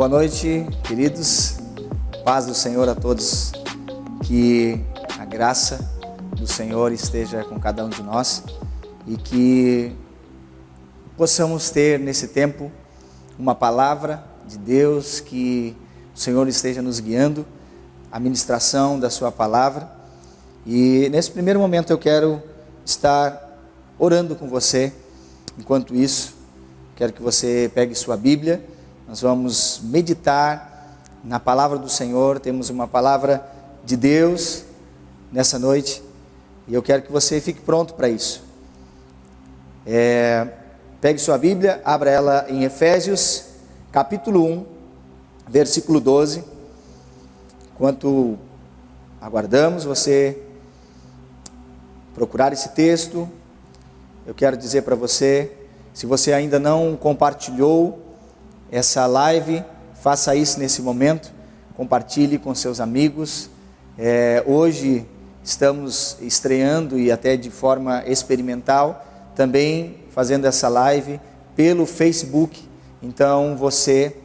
Boa noite, queridos. Paz do Senhor a todos. Que a graça do Senhor esteja com cada um de nós e que possamos ter nesse tempo uma palavra de Deus, que o Senhor esteja nos guiando, a ministração da sua palavra. E nesse primeiro momento eu quero estar orando com você. Enquanto isso, quero que você pegue sua Bíblia. Nós vamos meditar na palavra do Senhor. Temos uma palavra de Deus nessa noite e eu quero que você fique pronto para isso. Pegue sua Bíblia, abra ela em Efésios capítulo 1, versículo 12. Enquanto aguardamos você procurar esse texto, eu quero dizer para você, se você ainda não compartilhou essa live, faça isso nesse momento, compartilhe com seus amigos. Hoje estamos estreando e até de forma experimental, também fazendo essa live pelo Facebook, então você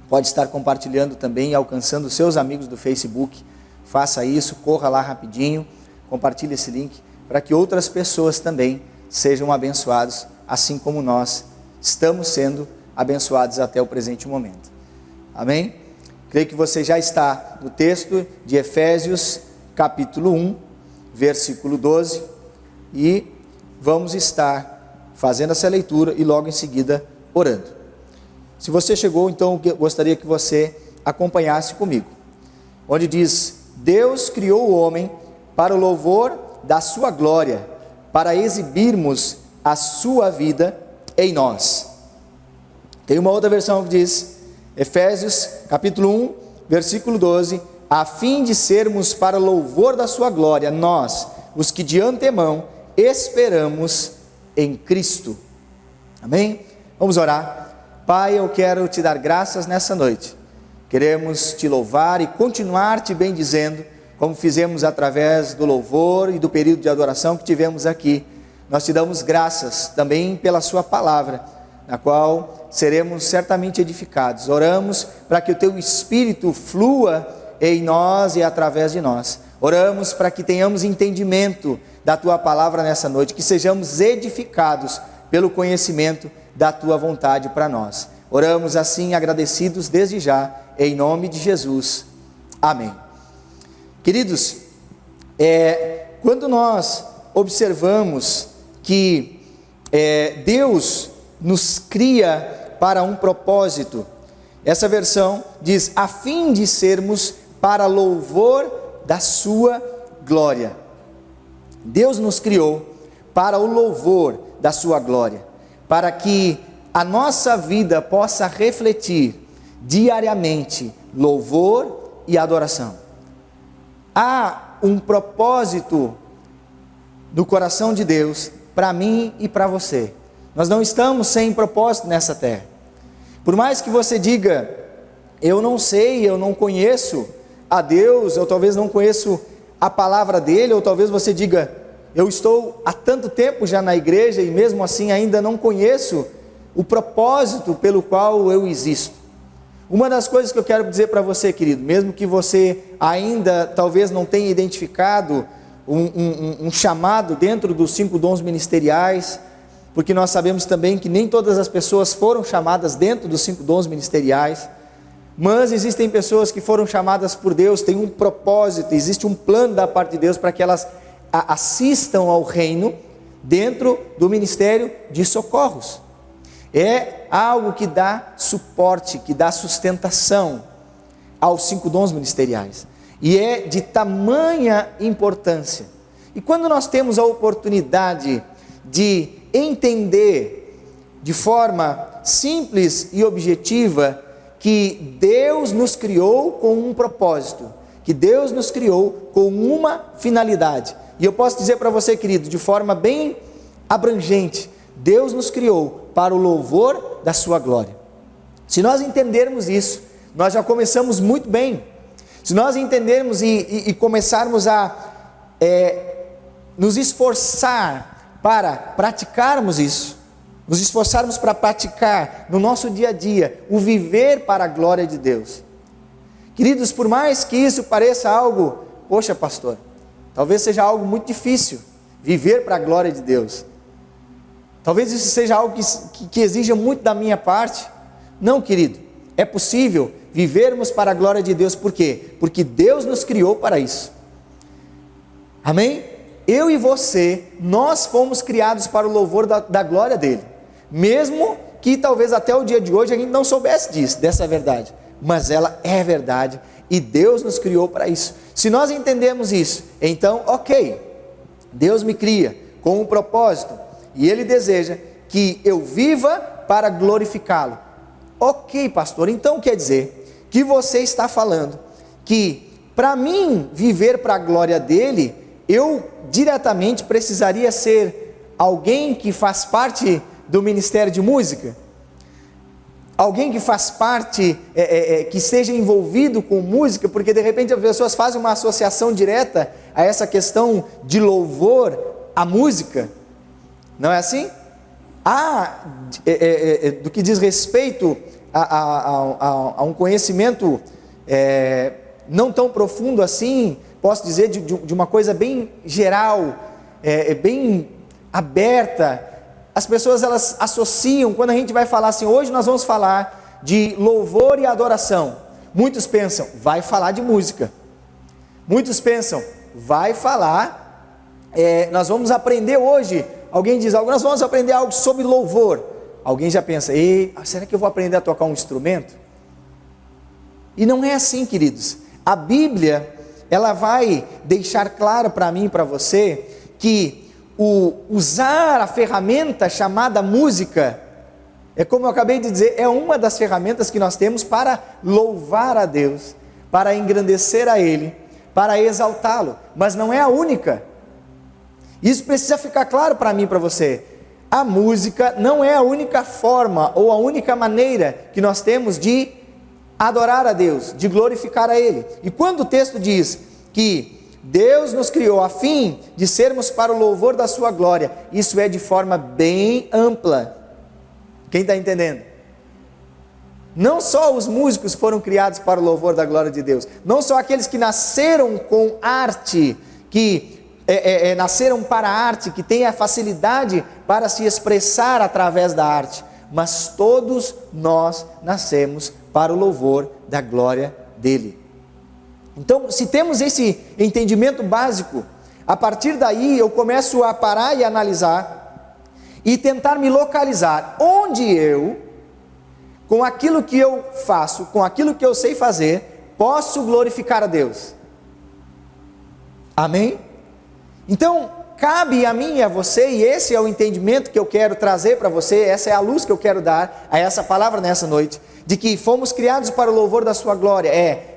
pode estar compartilhando também, alcançando seus amigos do Facebook. Faça isso, corra lá rapidinho, compartilhe esse link, para que outras pessoas também sejam abençoados, assim como nós estamos sendo abençoados até o presente momento. Amém? Creio que você já está no texto de Efésios capítulo 1, versículo 12, e vamos estar fazendo essa leitura e logo em seguida orando. Se você chegou, então eu gostaria que você acompanhasse comigo, onde diz: Deus criou o homem para o louvor da sua glória, para exibirmos a sua vida em nós. Tem uma outra versão que diz, Efésios capítulo 1, versículo 12, a fim de sermos para louvor da sua glória, nós, os que de antemão esperamos em Cristo. Amém? Vamos orar. Pai, eu quero te dar graças nessa noite. Queremos te louvar e continuar te bendizendo, como fizemos através do louvor e do período de adoração que tivemos aqui. Nós te damos graças também pela sua palavra, na qual seremos certamente edificados. Oramos para que o teu Espírito flua em nós e através de nós. Oramos para que tenhamos entendimento da tua palavra nessa noite, que sejamos edificados pelo conhecimento da tua vontade para nós. Oramos assim agradecidos desde já, em nome de Jesus. Amém. Queridos, quando nós observamos que Deus nos cria para um propósito, essa versão diz, a fim de sermos para louvor da sua glória. Deus nos criou para o louvor da sua glória, para que a nossa vida possa refletir diariamente louvor e adoração. Há um propósito no coração de Deus para mim e para você. Nós não estamos sem propósito nessa terra. Por mais que você diga, eu não sei, eu não conheço a Deus, ou talvez não conheço a palavra dele, ou talvez você diga, eu estou há tanto tempo já na igreja e mesmo assim ainda não conheço o propósito pelo qual eu existo. Uma das coisas que eu quero dizer para você, querido, mesmo que você ainda talvez não tenha identificado um chamado dentro dos 5 dons ministeriais, porque nós sabemos também que nem todas as pessoas foram chamadas dentro dos 5 dons ministeriais, mas existem pessoas que foram chamadas por Deus, tem um propósito, existe um plano da parte de Deus para que elas assistam ao reino dentro do ministério de socorros. É algo que dá suporte, que dá sustentação aos 5 dons ministeriais, e é de tamanha importância. E quando nós temos a oportunidade de entender de forma simples e objetiva que Deus nos criou com um propósito, que Deus nos criou com uma finalidade, e eu posso dizer para você, querido, de forma bem abrangente, Deus nos criou para o louvor da sua glória. Se nós entendermos isso, nós já começamos muito bem. Se nós entendermos e começarmos a nos esforçar para praticarmos isso, nos esforçarmos para praticar no nosso dia a dia o viver para a glória de Deus. Queridos, por mais que isso pareça algo, poxa pastor, talvez seja algo muito difícil, viver para a glória de Deus. Talvez isso seja algo que exija muito da minha parte. Não, querido, é possível vivermos para a glória de Deus. Por quê? Porque Deus nos criou para isso. Amém? Eu e você, nós fomos criados para o louvor da glória dele. Mesmo que talvez até o dia de hoje a gente não soubesse dessa verdade. Mas ela é verdade e Deus nos criou para isso. Se nós entendemos isso, então ok, Deus me cria com um propósito e Ele deseja que eu viva para glorificá-lo. Ok, pastor, então quer dizer que você está falando que para mim viver para a glória dele, eu diretamente precisaria ser alguém que faz parte do ministério de música? Alguém que faz parte, que seja envolvido com música? Porque de repente as pessoas fazem uma associação direta a essa questão de louvor à música. Não é assim? Do que diz respeito a um conhecimento não tão profundo assim, posso dizer de uma coisa bem geral, bem aberta. As pessoas elas associam, quando a gente vai falar assim, hoje nós vamos falar de louvor e adoração. Muitos pensam, vai falar de música. Muitos pensam, vai falar, nós vamos aprender hoje. Alguém diz algo, nós vamos aprender algo sobre louvor. Alguém já pensa, será que eu vou aprender a tocar um instrumento? E não é assim, queridos. A Bíblia, ela vai deixar claro para mim e para você que usar a ferramenta chamada música, como eu acabei de dizer, é uma das ferramentas que nós temos para louvar a Deus, para engrandecer a Ele, para exaltá-lo, mas não é a única. Isso precisa ficar claro para mim e para você. A música não é a única forma ou a única maneira que nós temos de adorar a Deus, de glorificar a Ele. E quando o texto diz que Deus nos criou a fim de sermos para o louvor da sua glória, isso é de forma bem ampla. Quem está entendendo? Não só os músicos foram criados para o louvor da glória de Deus, não só aqueles que nasceram com arte, que nasceram para a arte, que têm a facilidade para se expressar através da arte, mas todos nós nascemos para o louvor da glória dele. Então, se temos esse entendimento básico, a partir daí eu começo a parar e analisar e tentar me localizar onde eu, com aquilo que eu faço, com aquilo que eu sei fazer, posso glorificar a Deus. Amém? Então, cabe a mim e a você, e esse é o entendimento que eu quero trazer para você, essa é a luz que eu quero dar a essa palavra nessa noite, de que fomos criados para o louvor da sua glória.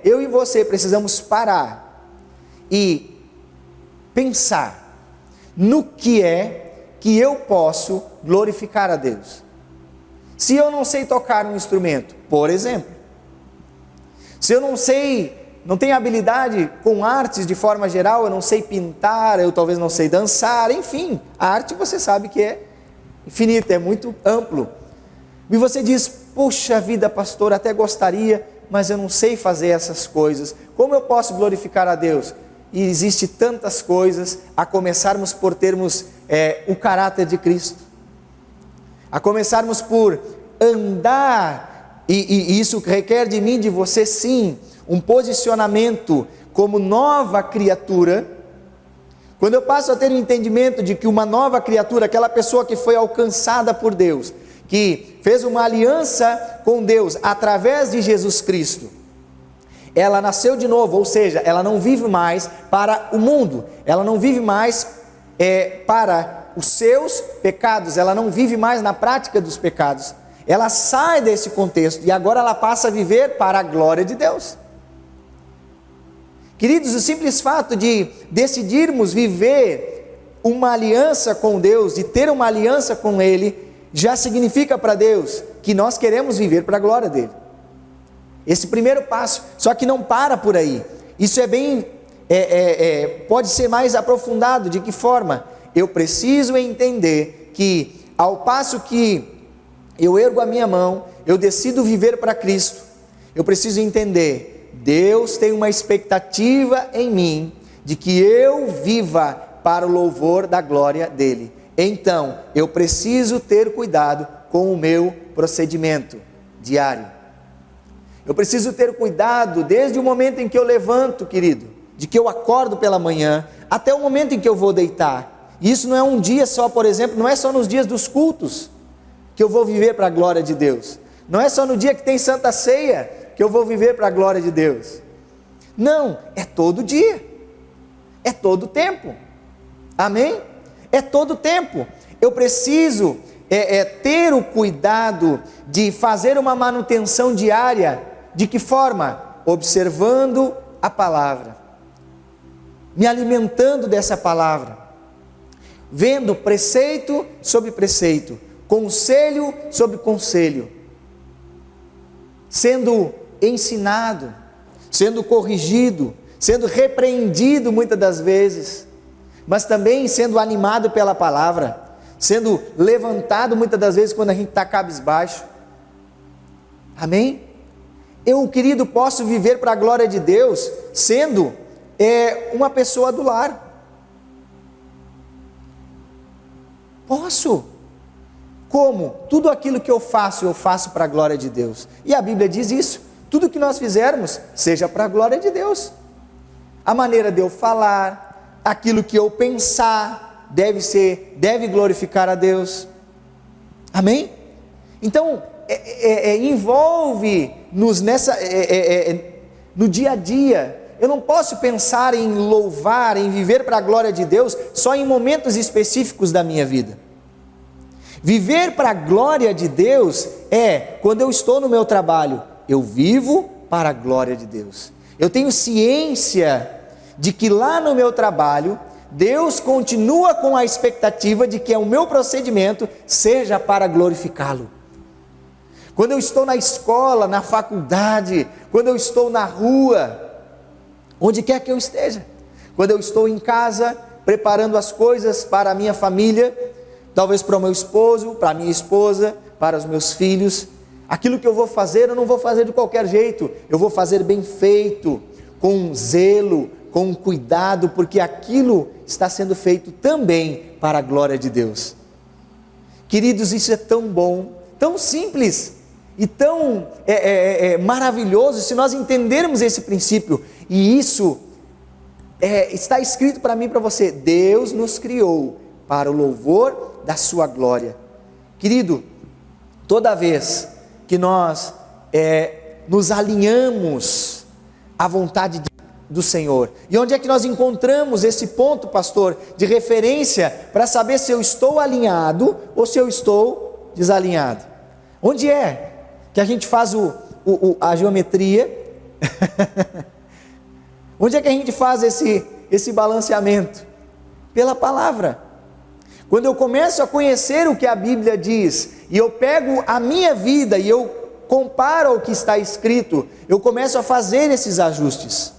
Eu e você precisamos parar e pensar no que que eu posso glorificar a Deus. Se eu não sei tocar um instrumento, por exemplo, se eu não tenho habilidade com artes de forma geral, eu não sei pintar, eu talvez não sei dançar, enfim, a arte você sabe que é infinita, é muito amplo. E você diz, puxa vida pastor, até gostaria, mas eu não sei fazer essas coisas, como eu posso glorificar a Deus? E existe tantas coisas, a começarmos por termos o caráter de Cristo, a começarmos por andar, e isso requer de mim, de você sim, um posicionamento como nova criatura. Quando eu passo a ter um entendimento de que uma nova criatura, aquela pessoa que foi alcançada por Deus, que fez uma aliança com Deus através de Jesus Cristo, ela nasceu de novo, ou seja, ela não vive mais para o mundo, ela não vive mais para os seus pecados, ela não vive mais na prática dos pecados, ela sai desse contexto e agora ela passa a viver para a glória de Deus. Queridos, o simples fato de decidirmos viver uma aliança com Deus, de ter uma aliança com Ele, já significa para Deus que nós queremos viver para a glória dEle. Esse primeiro passo, só que não para por aí. Isso é bem, pode ser mais aprofundado. De que forma? Eu preciso entender que ao passo que eu ergo a minha mão, eu decido viver para Cristo, eu preciso entender, Deus tem uma expectativa em mim, de que eu viva para o louvor da glória dEle. Então, eu preciso ter cuidado com o meu procedimento diário. Eu preciso ter cuidado desde o momento em que eu levanto, querido, de que eu acordo pela manhã, até o momento em que eu vou deitar. E isso não é um dia só, por exemplo, não é só nos dias dos cultos que eu vou viver para a glória de Deus. Não é só no dia que tem Santa Ceia que eu vou viver para a glória de Deus. Não, é todo dia. É todo tempo. Amém? É todo tempo. Eu preciso ter o cuidado de fazer uma manutenção diária. De que forma? Observando a palavra, me alimentando dessa palavra, vendo preceito sobre preceito, conselho sobre conselho, sendo ensinado, sendo corrigido, sendo repreendido muitas das vezes, mas também sendo animado pela palavra, sendo levantado muitas das vezes quando a gente está cabisbaixo. Amém? Eu, querido, posso viver para a glória de Deus sendo uma pessoa do lar. Posso. Como? Tudo aquilo que eu faço para a glória de Deus. E a Bíblia diz isso. Tudo que nós fizermos, seja para a glória de Deus. A maneira de eu falar, aquilo que eu pensar, deve glorificar a Deus. Amém? Então, envolve-nos no dia a dia. Eu não posso pensar em louvar, em viver para a glória de Deus, só em momentos específicos da minha vida. Viver para a glória de Deus quando eu estou no meu trabalho, eu vivo para a glória de Deus. Eu tenho ciência de que lá no meu trabalho, Deus continua com a expectativa de que o meu procedimento seja para glorificá-lo. Quando eu estou na escola, na faculdade, quando eu estou na rua, onde quer que eu esteja, quando eu estou em casa, preparando as coisas para a minha família, talvez para o meu esposo, para a minha esposa, para os meus filhos, aquilo que eu vou fazer, eu não vou fazer de qualquer jeito, eu vou fazer bem feito, com zelo, com cuidado, porque aquilo está sendo feito também para a glória de Deus. Queridos, isso é tão bom, tão simples e tão maravilhoso, se nós entendermos esse princípio, e isso está escrito para mim e para você. Deus nos criou para o louvor da sua glória. Querido, toda vez que nós nos alinhamos à vontade do Senhor, e onde é que nós encontramos esse ponto, pastor, de referência para saber se eu estou alinhado ou se eu estou desalinhado? Onde é que a gente faz a geometria? Onde é que a gente faz esse balanceamento? Pela palavra. Quando eu começo a conhecer o que a Bíblia diz, e eu pego a minha vida e eu comparo ao que está escrito, eu começo a fazer esses ajustes.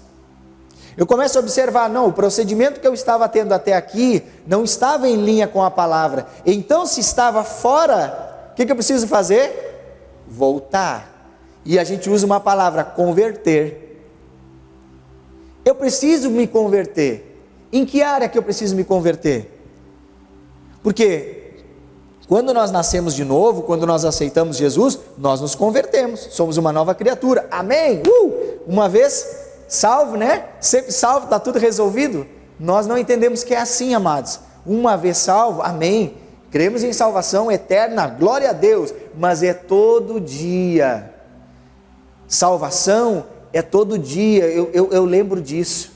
Eu começo a observar, não, o procedimento que eu estava tendo até aqui não estava em linha com a palavra. Então, se estava fora, o que eu preciso fazer? Voltar. E a gente usa uma palavra, converter. Eu preciso me converter. Em que área que eu preciso me converter? Porque quando nós nascemos de novo, quando nós aceitamos Jesus, nós nos convertemos, somos uma nova criatura. Amém? Uma vez salvo, né? Sempre salvo, está tudo resolvido. Nós não entendemos que é assim, amados. Uma vez salvo, amém. Cremos em salvação eterna, glória a Deus. Mas é todo dia. Salvação é todo dia. Eu lembro disso.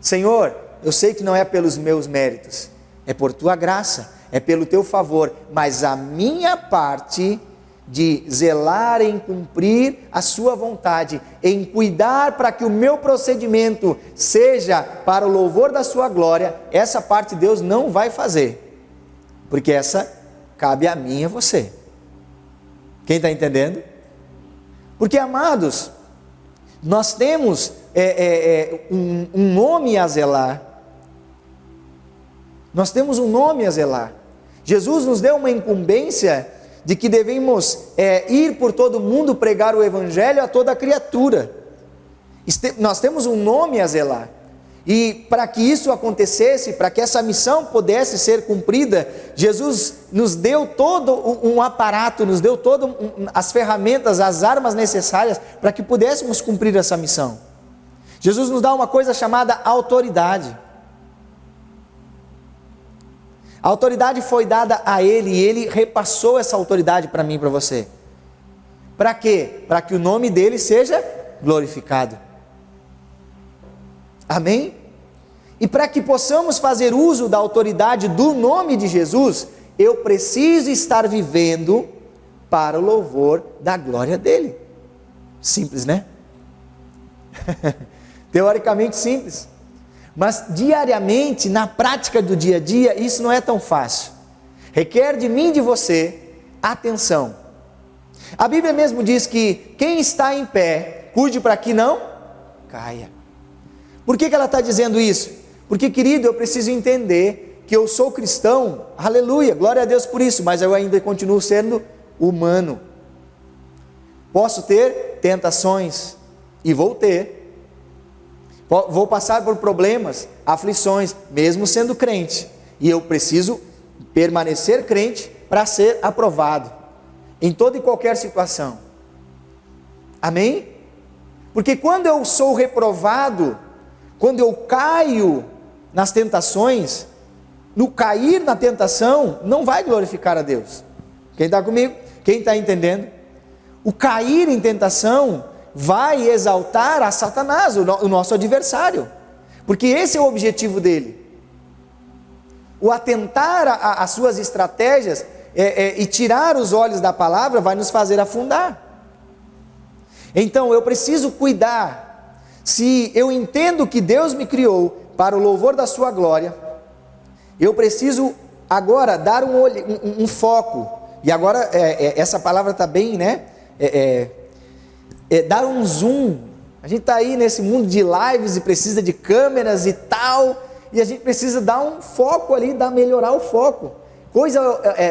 Senhor, eu sei que não é pelos meus méritos, é por tua graça, é pelo teu favor, mas a minha parte de zelar em cumprir a sua vontade, em cuidar para que o meu procedimento seja para o louvor da sua glória, essa parte Deus não vai fazer, porque essa cabe a mim e a você. Quem está entendendo? Porque, amados, nós temos um nome a zelar. Nós temos um nome a zelar. Jesus nos deu uma incumbência de que devemos ir por todo mundo pregar o Evangelho a toda criatura. Nós temos um nome a zelar. E para que isso acontecesse, para que essa missão pudesse ser cumprida, Jesus nos deu todo um aparato, nos deu todas as ferramentas, as armas necessárias para que pudéssemos cumprir essa missão. Jesus nos dá uma coisa chamada autoridade. A autoridade foi dada a Ele e Ele repassou essa autoridade para mim e para você. Para quê? Para que o nome dEle seja glorificado. Amém? E para que possamos fazer uso da autoridade do nome de Jesus, eu preciso estar vivendo para o louvor da glória dEle. Simples, né? Teoricamente simples. Mas diariamente, na prática do dia a dia, isso não é tão fácil. Requer de mim e de você atenção. A Bíblia mesmo diz que quem está em pé, cuide para que não caia. Por que ela está dizendo isso? Porque, querido, eu preciso entender que eu sou cristão, aleluia, glória a Deus por isso, mas eu ainda continuo sendo humano. Posso ter tentações, e vou ter. Vou passar por problemas, aflições, mesmo sendo crente. E eu preciso permanecer crente para ser aprovado, em toda e qualquer situação. Amém? Porque quando eu sou reprovado, quando eu caio nas tentações, no cair na tentação, não vai glorificar a Deus. Quem está comigo? Quem está entendendo? O cair em tentação vai exaltar a Satanás, o nosso adversário, porque esse é o objetivo dele. O atentar às suas estratégias e tirar os olhos da palavra vai nos fazer afundar. Então eu preciso cuidar. Se eu entendo que Deus me criou para o louvor da sua glória, eu preciso agora dar um foco. E agora essa palavra está bem, né? Dar um zoom. A gente está aí nesse mundo de lives e precisa de câmeras e tal, e a gente precisa dar um foco ali, melhorar o foco. Coisa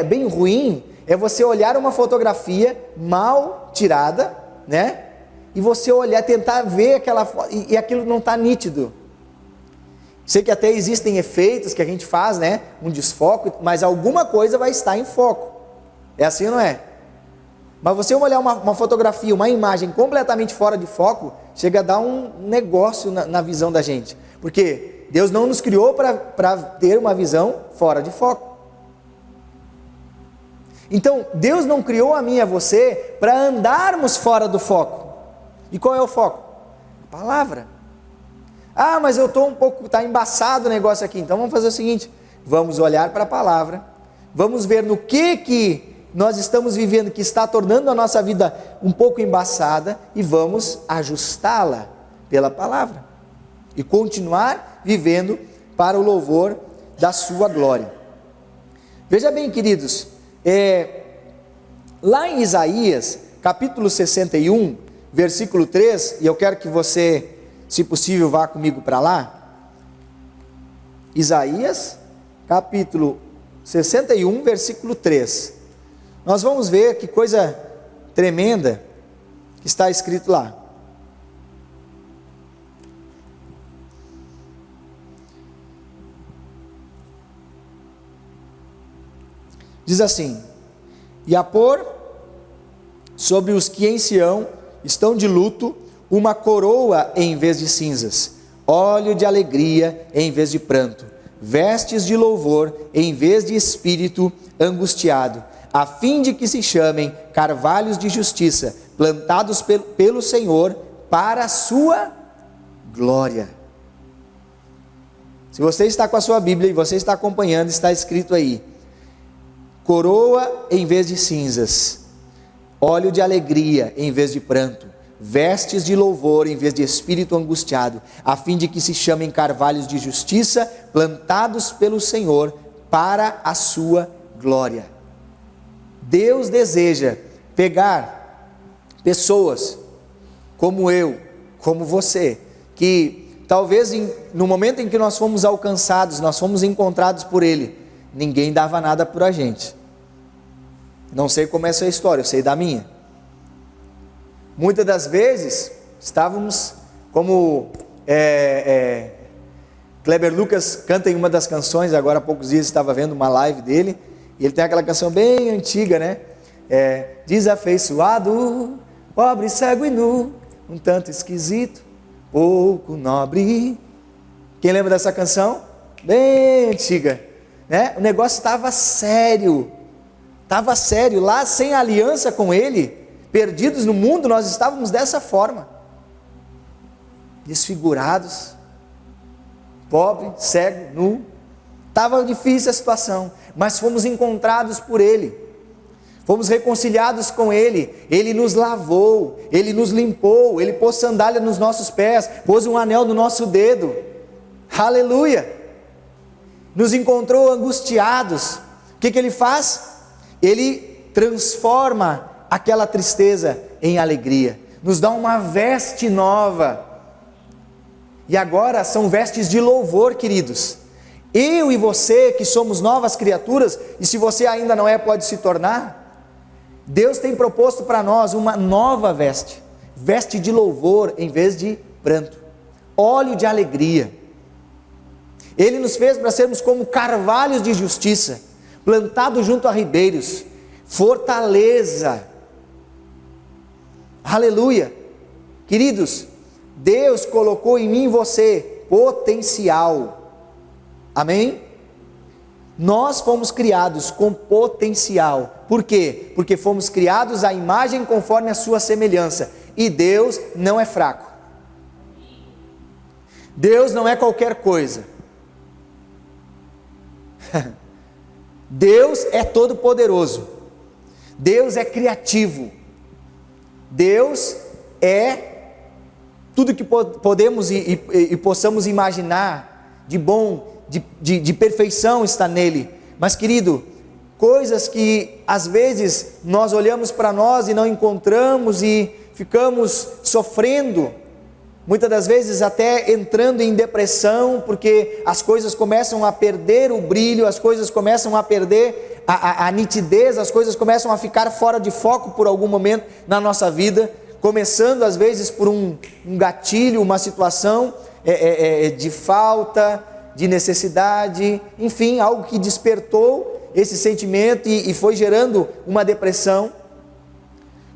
bem ruim é você olhar uma fotografia mal tirada, né? E você olhar, tentar ver aquela foto, e aquilo não está nítido. Sei que até existem efeitos que a gente faz, né? Um desfoco, mas alguma coisa vai estar em foco. É assim ou não é? Mas você olhar uma fotografia, uma imagem completamente fora de foco, chega a dar um negócio na visão da gente. Porque Deus não nos criou para ter uma visão fora de foco. Então, Deus não criou a mim e a você para andarmos fora do foco. E qual é o foco? A palavra. Ah, mas eu estou um pouco, está embaçado o negócio aqui. Então vamos fazer o seguinte, vamos olhar para a palavra, vamos ver no que nós estamos vivendo, que está tornando a nossa vida um pouco embaçada, e vamos ajustá-la pela palavra, e continuar vivendo para o louvor da sua glória. Veja bem, queridos, lá em Isaías, capítulo 61, versículo 3, e eu quero que você, se possível, vá comigo para lá. Isaías, capítulo 61, versículo 3. Nós vamos ver que coisa tremenda que está escrito lá. Diz assim: e a pôr sobre os que em Sião estão de luto uma coroa em vez de cinzas, óleo de alegria em vez de pranto, vestes de louvor em vez de espírito angustiado, a fim de que se chamem carvalhos de justiça, plantados pelo Senhor para a sua glória. Se você está com a sua Bíblia e você está acompanhando, está escrito aí: coroa em vez de cinzas, óleo de alegria em vez de pranto, vestes de louvor em vez de espírito angustiado, a fim de que se chamem carvalhos de justiça, plantados pelo Senhor para a sua glória. Deus deseja pegar pessoas como eu, como você, que talvez no momento em que nós fomos alcançados, nós fomos encontrados por Ele, ninguém dava nada por a gente. Não sei como é a sua história, eu sei da minha. Muitas das vezes, estávamos como Kleber Lucas canta em uma das canções, agora há poucos dias estava vendo uma live dele, e ele tem aquela canção bem antiga, né? Desafeiçoado, pobre, cego e nu, um tanto esquisito, pouco nobre. Quem lembra dessa canção? Bem antiga, né? O negócio estava sério, lá sem aliança com ele, perdidos no mundo, nós estávamos dessa forma, desfigurados, pobre, cego, nu, estava difícil a situação, mas fomos encontrados por ele, fomos reconciliados com ele, ele nos lavou, ele nos limpou, ele pôs sandália nos nossos pés, pôs um anel no nosso dedo, aleluia, nos encontrou angustiados, o que ele faz? Ele transforma aquela tristeza em alegria, nos dá uma veste nova, e agora são vestes de louvor, queridos. Eu e você que somos novas criaturas, e se você ainda não é, pode se tornar. Deus tem proposto para nós uma nova veste, veste de louvor em vez de pranto, óleo de alegria. Ele nos fez para sermos como carvalhos de justiça, plantados junto a ribeiros, fortaleza. Aleluia. Queridos, Deus colocou em mim e você potencial, amém? Nós fomos criados com potencial, por quê? Porque fomos criados à imagem conforme a sua semelhança, e Deus não é fraco, Deus não é qualquer coisa, Deus é todo poderoso, Deus é criativo, Deus é tudo que podemos e possamos imaginar de bom, de perfeição está nele. Mas querido, coisas que às vezes nós olhamos para nós e não encontramos e ficamos sofrendo, muitas das vezes até entrando em depressão, porque as coisas começam a perder o brilho, as coisas começam a perder a nitidez, as coisas começam a ficar fora de foco por algum momento na nossa vida, começando às vezes por um gatilho, uma situação de falta, de necessidade, enfim, algo que despertou esse sentimento e foi gerando uma depressão.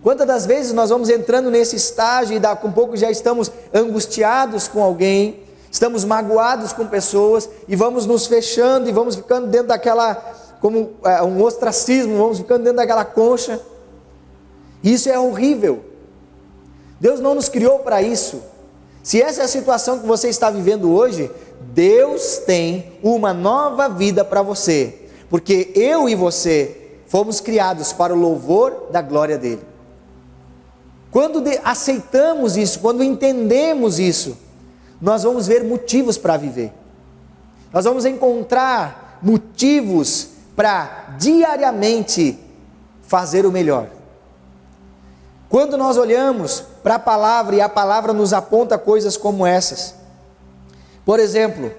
Quantas das vezes nós vamos entrando nesse estágio e daqui a pouco já estamos angustiados com alguém, estamos magoados com pessoas e vamos nos fechando e vamos ficando dentro daquela, como um ostracismo, vamos ficando dentro daquela concha. Isso é horrível. Deus não nos criou para isso. Se essa é a situação que você está vivendo hoje, Deus tem uma nova vida para você, porque eu e você fomos criados para o louvor da glória dele. Quando aceitamos isso, quando entendemos isso, nós vamos ver motivos para viver, nós vamos encontrar motivos para diariamente fazer o melhor. Quando nós olhamos para a palavra e a palavra nos aponta coisas como essas, por exemplo,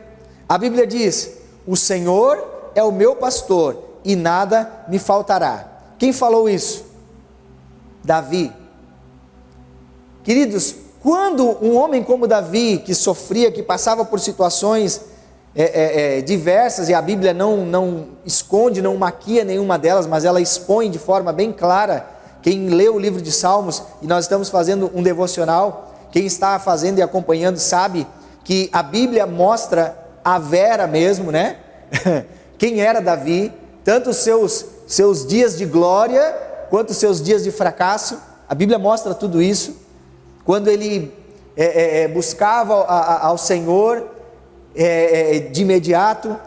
a Bíblia diz: o Senhor é o meu pastor e nada me faltará. Quem falou isso? Davi. Queridos, quando um homem como Davi, que sofria, que passava por situações diversas, e a Bíblia não esconde, não maquia nenhuma delas, mas ela expõe de forma bem clara. Quem lê o livro de Salmos, e nós estamos fazendo um devocional, quem está fazendo e acompanhando sabe que a Bíblia mostra a vera mesmo, né? Quem era Davi, tanto os seus dias de glória, quanto os seus dias de fracasso, a Bíblia mostra tudo isso. Quando ele buscava ao Senhor de imediato,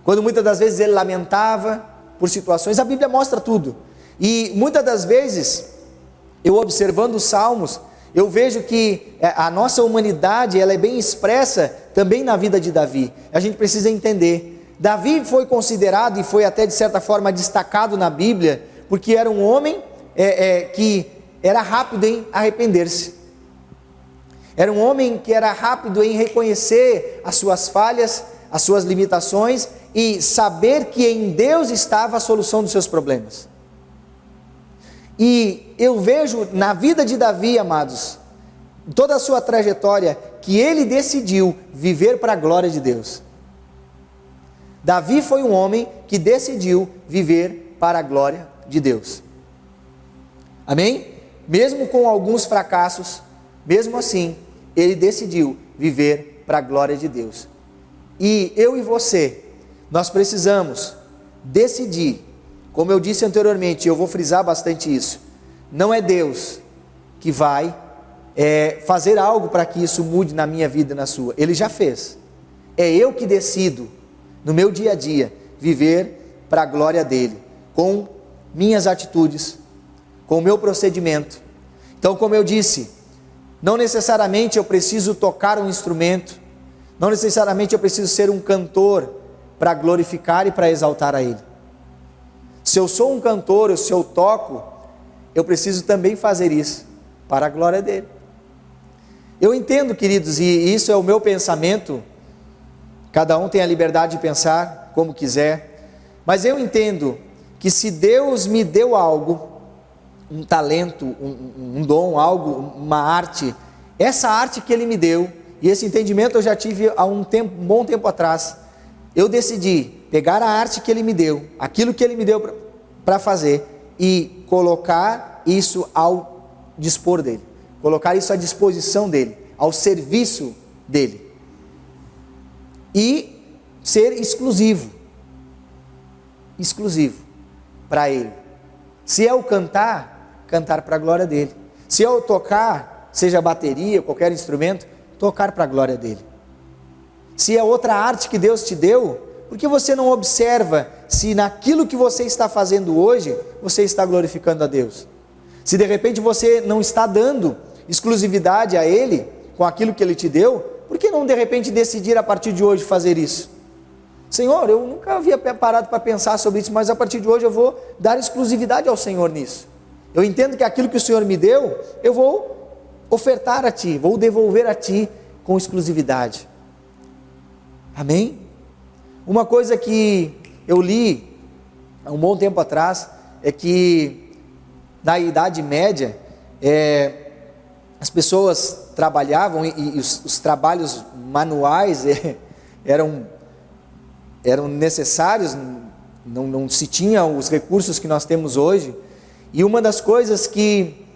quando muitas das vezes ele lamentava por situações, a Bíblia mostra tudo. E muitas das vezes, eu observando os Salmos, eu vejo que a nossa humanidade, ela é bem expressa também na vida de Davi. A gente precisa entender, Davi foi considerado e foi até de certa forma destacado na Bíblia, porque era um homem que era rápido em arrepender-se, era um homem que era rápido em reconhecer as suas falhas, as suas limitações, e saber que em Deus estava a solução dos seus problemas. E eu vejo na vida de Davi, amados, toda a sua trajetória, que ele decidiu viver para a glória de Deus. Davi foi um homem que decidiu viver para a glória de Deus. Amém? Mesmo com alguns fracassos, mesmo assim, ele decidiu viver para a glória de Deus. E eu e você, nós precisamos decidir, como eu disse anteriormente, eu vou frisar bastante isso, não é Deus que vai fazer algo para que isso mude na minha vida e na sua, Ele já fez. É eu que decido, no meu dia a dia, viver para a glória dEle, com minhas atitudes, com o meu procedimento. Então, como eu disse, não necessariamente eu preciso tocar um instrumento, não necessariamente eu preciso ser um cantor para glorificar e para exaltar a Ele. Se eu sou um cantor, ou se eu toco, eu preciso também fazer isso para a glória dEle. Eu entendo, queridos, e isso é o meu pensamento, cada um tem a liberdade de pensar como quiser, mas eu entendo que se Deus me deu algo, um talento, um dom, algo, uma arte, essa arte que Ele me deu, e esse entendimento eu já tive há um bom tempo atrás, eu decidi pegar a arte que Ele me deu, aquilo que Ele me deu para fazer, e colocar isso ao dispor dEle, colocar isso à disposição dEle, ao serviço dEle, e ser exclusivo para Ele. Se eu cantar para a glória dEle. Se eu tocar, seja bateria, qualquer instrumento, tocar para a glória dEle. Se é outra arte que Deus te deu, por que você não observa se naquilo que você está fazendo hoje, você está glorificando a Deus? Se de repente você não está dando exclusividade a Ele, com aquilo que Ele te deu, por que não de repente decidir a partir de hoje fazer isso? Senhor, eu nunca havia parado para pensar sobre isso, mas a partir de hoje eu vou dar exclusividade ao Senhor nisso. Eu entendo que aquilo que o Senhor me deu, eu vou ofertar a Ti, vou devolver a Ti com exclusividade. Amém? Uma coisa que eu li há um bom tempo atrás, é que na Idade Média, as pessoas trabalhavam e os trabalhos manuais eram necessários, não se tinha os recursos que nós temos hoje. E uma das coisas que,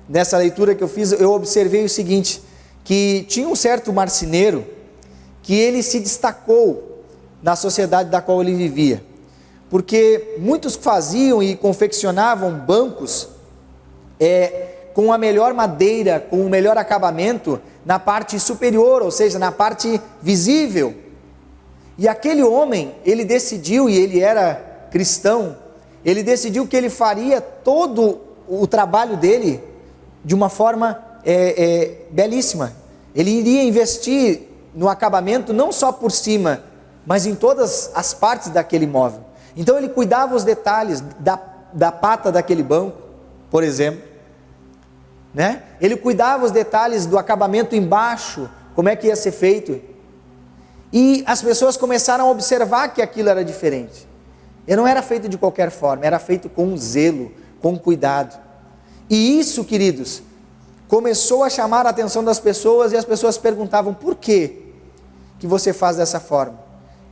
nessa leitura que eu fiz, eu observei o seguinte, que tinha um certo marceneiro, que ele se destacou na sociedade da qual ele vivia, porque muitos faziam e confeccionavam bancos, com a melhor madeira, com o melhor acabamento, na parte superior, ou seja, na parte visível. E aquele homem, ele decidiu, e ele era cristão, ele decidiu que ele faria todo o trabalho dele de uma forma belíssima. Ele iria investir no acabamento não só por cima, mas em todas as partes daquele móvel. Então ele cuidava os detalhes da pata daquele banco, por exemplo, né? Ele cuidava os detalhes do acabamento embaixo, como é que ia ser feito. E as pessoas começaram a observar que aquilo era diferente. E não era feito de qualquer forma, era feito com zelo, com cuidado. E isso, queridos, começou a chamar a atenção das pessoas, e as pessoas perguntavam: por que você faz dessa forma?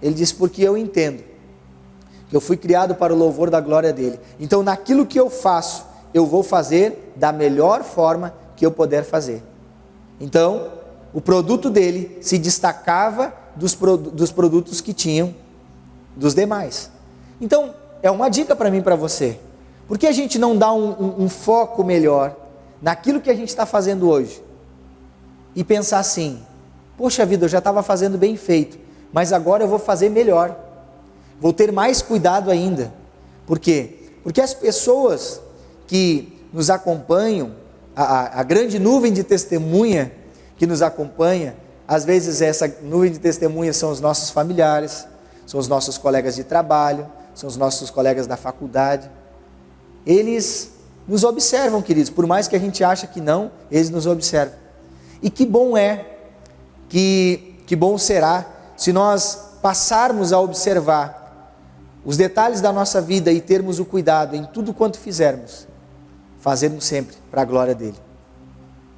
Ele disse: porque eu entendo que eu fui criado para o louvor da glória dele. Então naquilo que eu faço, eu vou fazer da melhor forma que eu puder fazer. Então o produto dele se destacava dos produtos que tinham dos demais. Então é uma dica para mim e para você: por que a gente não dá um foco melhor naquilo que a gente está fazendo hoje, e pensar assim: poxa vida, eu já estava fazendo bem feito, mas agora eu vou fazer melhor, vou ter mais cuidado ainda. Por quê? Porque as pessoas que nos acompanham, a grande nuvem de testemunha que nos acompanha, às vezes essa nuvem de testemunha são os nossos familiares, são os nossos colegas de trabalho, são os nossos colegas da faculdade. Eles nos observam, queridos, por mais que a gente ache que não, eles nos observam. E que bom que bom será se nós passarmos a observar os detalhes da nossa vida e termos o cuidado em tudo quanto fizermos, fazermos sempre para a glória dele,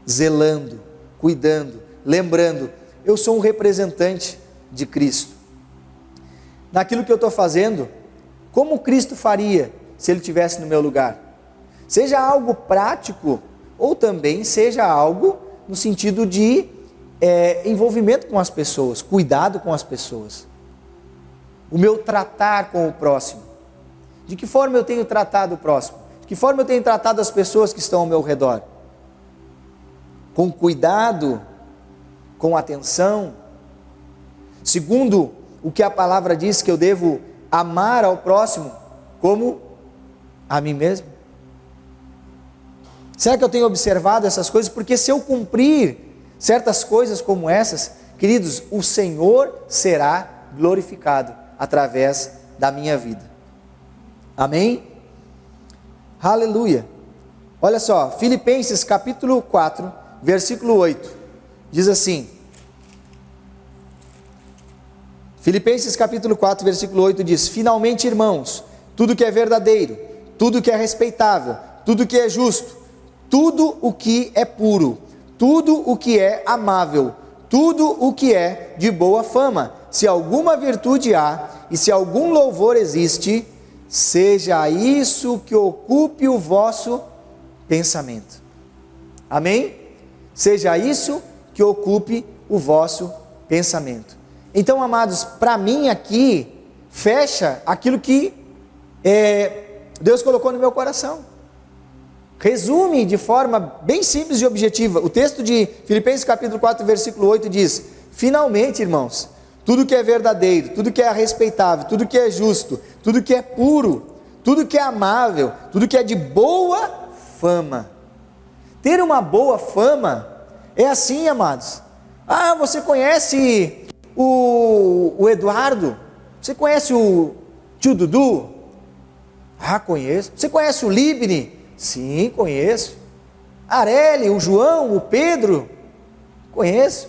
zelando, cuidando, lembrando, eu sou um representante de Cristo. Naquilo que eu estou fazendo, como Cristo faria se ele estivesse no meu lugar? Seja algo prático ou também seja algo no sentido de envolvimento com as pessoas, cuidado com as pessoas. O meu tratar com o próximo. De que forma eu tenho tratado o próximo? De que forma eu tenho tratado as pessoas que estão ao meu redor? Com cuidado, com atenção. Segundo o que a palavra diz, que eu devo amar ao próximo como a mim mesmo. Será que eu tenho observado essas coisas? Porque se eu cumprir certas coisas como essas, queridos, o Senhor será glorificado através da minha vida. Amém? Aleluia. Olha só, Filipenses capítulo 4, versículo 8, diz assim, Filipenses capítulo 4, versículo 8 diz: finalmente, irmãos, tudo que é verdadeiro, tudo que é respeitável, tudo que é justo, tudo o que é puro, tudo o que é amável, tudo o que é de boa fama, se alguma virtude há e se algum louvor existe, seja isso que ocupe o vosso pensamento. Amém? Seja isso que ocupe o vosso pensamento. Então, amados, para mim aqui, fecha aquilo que Deus colocou no meu coração. Resume de forma bem simples e objetiva. O texto de Filipenses capítulo 4, versículo 8 diz: finalmente, irmãos, tudo que é verdadeiro, tudo que é respeitável, tudo que é justo, tudo que é puro, tudo que é amável, tudo que é de boa fama. Ter uma boa fama é assim, amados. Ah, você conhece o Eduardo? Você conhece o tio Dudu? Ah, conheço. Você conhece o Libni? Sim, conheço. Areli, o João, o Pedro? Conheço.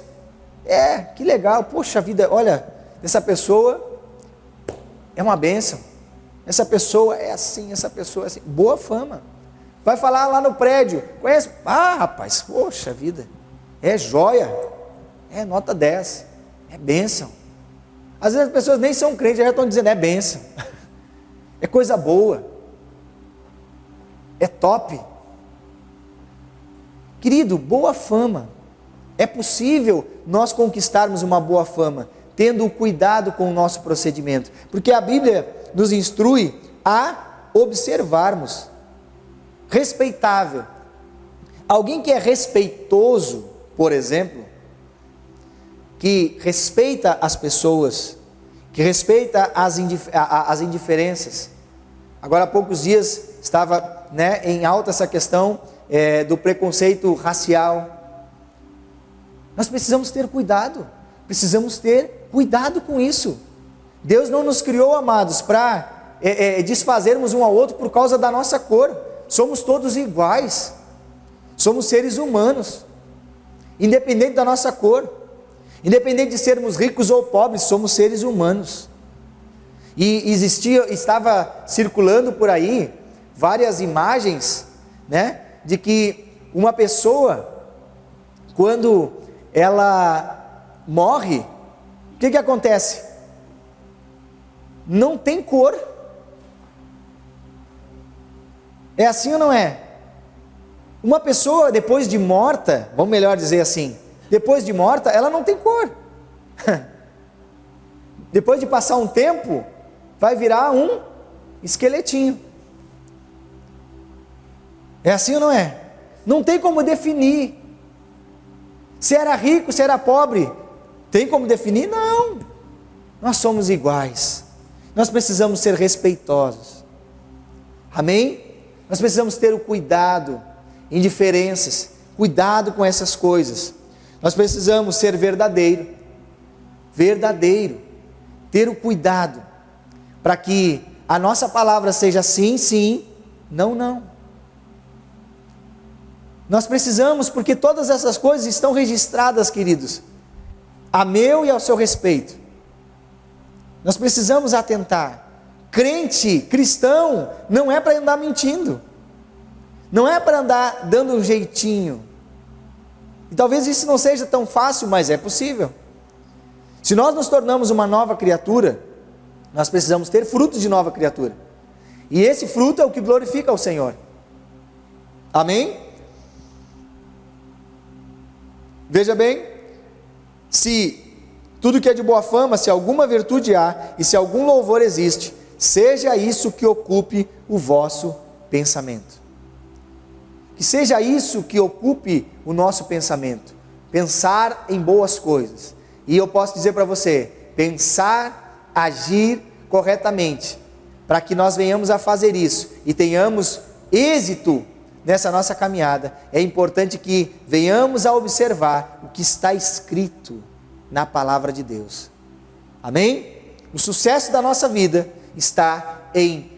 Que legal. Poxa vida, olha, essa pessoa é uma bênção. Essa pessoa é assim, essa pessoa é assim. Boa fama. Vai falar lá no prédio. Conhece? Ah, rapaz, poxa vida. É joia. É nota 10. É bênção. Às vezes as pessoas nem são crentes, já estão dizendo é bênção. É coisa boa. É top. Querido, boa fama. É possível nós conquistarmos uma boa fama, tendo cuidado com o nosso procedimento. Porque a Bíblia nos instrui a observarmos. Respeitável. Alguém que é respeitoso, por exemplo, que respeita as pessoas, que respeita as indiferenças. Agora há poucos dias estava em alta essa questão do preconceito racial. Nós precisamos ter cuidado com isso. Deus não nos criou, amados, para desfazermos um ao outro por causa da nossa cor. Somos todos iguais, somos seres humanos, independente da nossa cor, independente de sermos ricos ou pobres, somos seres humanos. E estava circulando por aí várias imagens, de que uma pessoa, quando ela morre, o que acontece? Não tem cor. É assim ou não é? Uma pessoa depois de morta, vamos melhor dizer assim, depois de morta, ela não tem cor. Depois de passar um tempo, vai virar um esqueletinho. É assim ou não é? Não tem como definir. Se era rico, se era pobre, tem como definir? Não. Nós somos iguais. Nós precisamos ser respeitosos. Amém? Nós precisamos ter o cuidado, indiferenças, cuidado com essas coisas. Nós precisamos ser verdadeiro, ter o cuidado, para que a nossa palavra seja sim, sim, não, não. Nós precisamos, porque todas essas coisas estão registradas, queridos, a meu e ao seu respeito. Nós precisamos atentar. Crente, cristão, não é para andar mentindo. Não é para andar dando um jeitinho. E talvez isso não seja tão fácil, mas é possível. Se nós nos tornamos uma nova criatura, nós precisamos ter frutos de nova criatura. E esse fruto é o que glorifica ao Senhor. Amém? Veja bem, se tudo que é de boa fama, se alguma virtude há, e se algum louvor existe, seja isso que ocupe o vosso pensamento. Que seja isso que ocupe o nosso pensamento. Pensar em boas coisas. E eu posso dizer para você, pensar, agir corretamente, para que nós venhamos a fazer isso e tenhamos êxito nessa nossa caminhada, é importante que venhamos a observar o que está escrito na palavra de Deus. Amém? O sucesso da nossa vida está em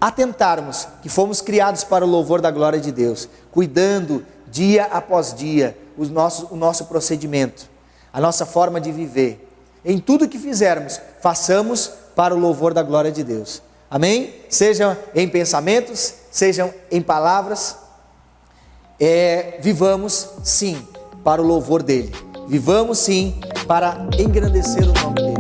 atentarmos que fomos criados para o louvor da glória de Deus, cuidando dia após dia o nosso procedimento, a nossa forma de viver. Em tudo que fizermos, façamos para o louvor da glória de Deus. Amém? Sejam em pensamentos, sejam em palavras, vivamos sim para o louvor dele. Vivamos sim para engrandecer o nome dele.